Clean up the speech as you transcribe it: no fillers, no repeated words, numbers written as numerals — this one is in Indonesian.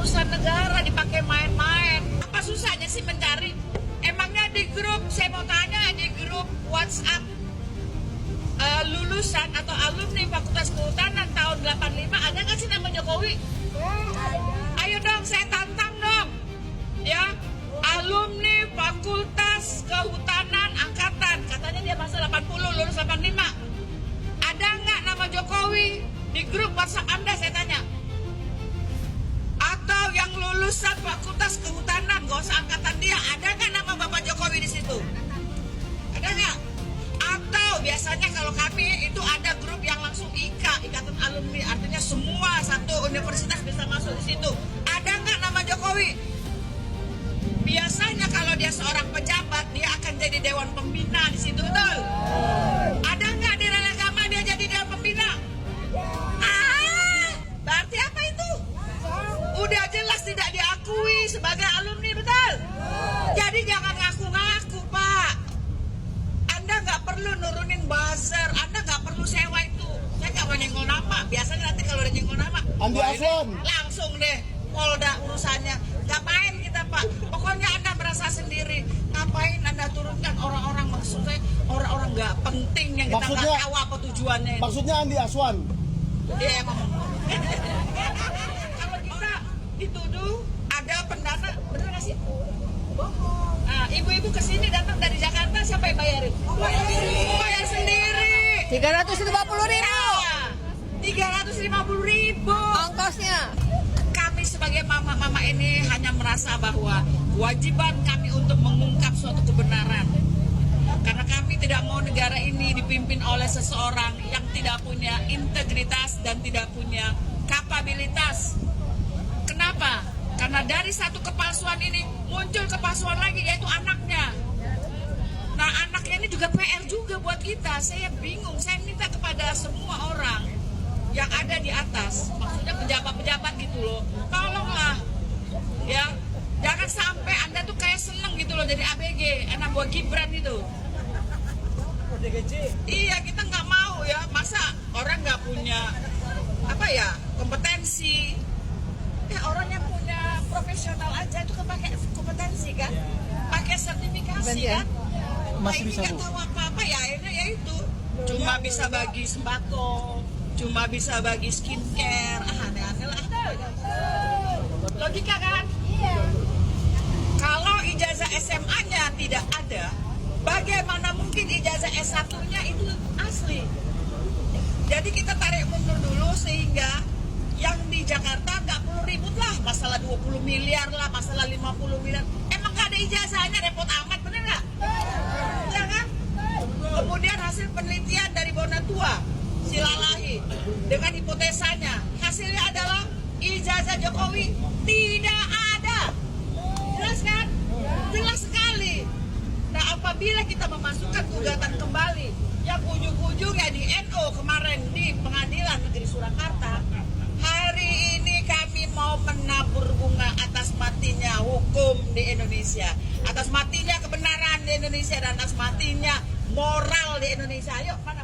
urusan negara dipakai main-main. Apa susahnya sih mencari? Emangnya di grup, saya mau tanya, di grup WhatsApp lulusan atau alumni Fakultas Kehutanan tahun 85 ada nggak sih nama Jokowi? Ayo dong, saya tantang dong, ya, alumni Fakultas Kehutanan angkatan, katanya dia masa 80, lulus 85. Ada nggak nama Jokowi di grup WhatsApp Anda, saya tanya? Atau yang lulusan Fakultas Kehutanan, gak usah angkatan dia, ada nggak nama Bapak Jokowi di situ? Ada nggak? Atau biasanya kalau kami itu ada grup yang langsung Ikatan Alumni, artinya semua satu universitas bisa masuk di situ. Ada nggak nama Jokowi? Biasanya kalau dia seorang pejabat, dia akan jadi dewan pembina di situ, betul? Ada nggak di rel agama dia jadi dewan pembina? Berarti apa itu? Udah jelas tidak diakui sebagai alumni, betul? Jadi jangan ngaku-ngaku, Pak. Anda nggak perlu nurunin buzzer, Anda nggak perlu sewa itu. Saya nggak mau nyenggol nama. Biasanya nanti kalau udah nyenggol nama, Andi Aswan, langsung deh Polda urusannya. Ngapain kita, Pak? Pokoknya Anda merasa sendiri. Ngapain Anda turunkan orang-orang, maksudnya orang-orang nggak penting yang kita nggak tahu apa tujuannya. Maksudnya Andi Aswan. Iya emang. Kalau kita dituduh ada pendana, bener nggak sih? Nah, ibu-ibu kesini datang dari Jakarta, siapa yang bayarin? Bayar sendiri. 350.000 350.000 ongkosnya. Kami sebagai mama-mama ini hanya merasa bahwa kewajiban kami untuk mengungkap suatu kebenaran. Karena kami tidak mau negara ini dipimpin oleh seseorang yang tidak punya integritas dan tidak punya kapabilitas. Kenapa? Karena dari satu kepalsuan ini muncul kepalsuan lagi, yaitu anaknya. Nah, anaknya ini juga PR juga buat kita. Saya bingung, saya minta kepada semua orang yang ada di atas, maksudnya pejabat-pejabat gitu loh, tolonglah, ya, jangan sampai Anda tuh kayak seneng gitu loh jadi ABG, anak buah Gibran itu. Iya, kita nggak mau ya, masa orang nggak punya apa ya kompetensi. Orang yang punya profesional aja itu pakai kompetensi kan, pakai sertifikasi kan, Masih bisa, nggak Bu. tahu apa-apa ya, akhirnya ya itu cuma bisa bagi sembako, cuma bisa bagi skincare, aneh-aneh lah. Logika kan? Kalau ijazah SMA-nya tidak ada, bagaimana mungkin ijazah S1-nya itu asli? Jadi kita tarik mundur dulu sehingga yang di Jakarta nggak perlu ribut lah, masalah 20 miliar lah, masalah 50 miliar. Emang nggak ada ijazahnya, repot amat, bener nggak? Ya kan? Kemudian hasil penelitian dari Bonatua, Silalahi, dengan hipotesanya, hasilnya adalah ijazah Jokowi tidak ada. Jelas kan? Jelas sekali. Nah, apabila kita memasukkan gugatan kembali, yang ujung-ujungnya di NO kemarin di Pengadilan Negeri Surakarta, hari ini kami mau menabur bunga atas matinya hukum di Indonesia, atas matinya kebenaran di Indonesia, dan atas matinya moral di Indonesia. Ayo, mana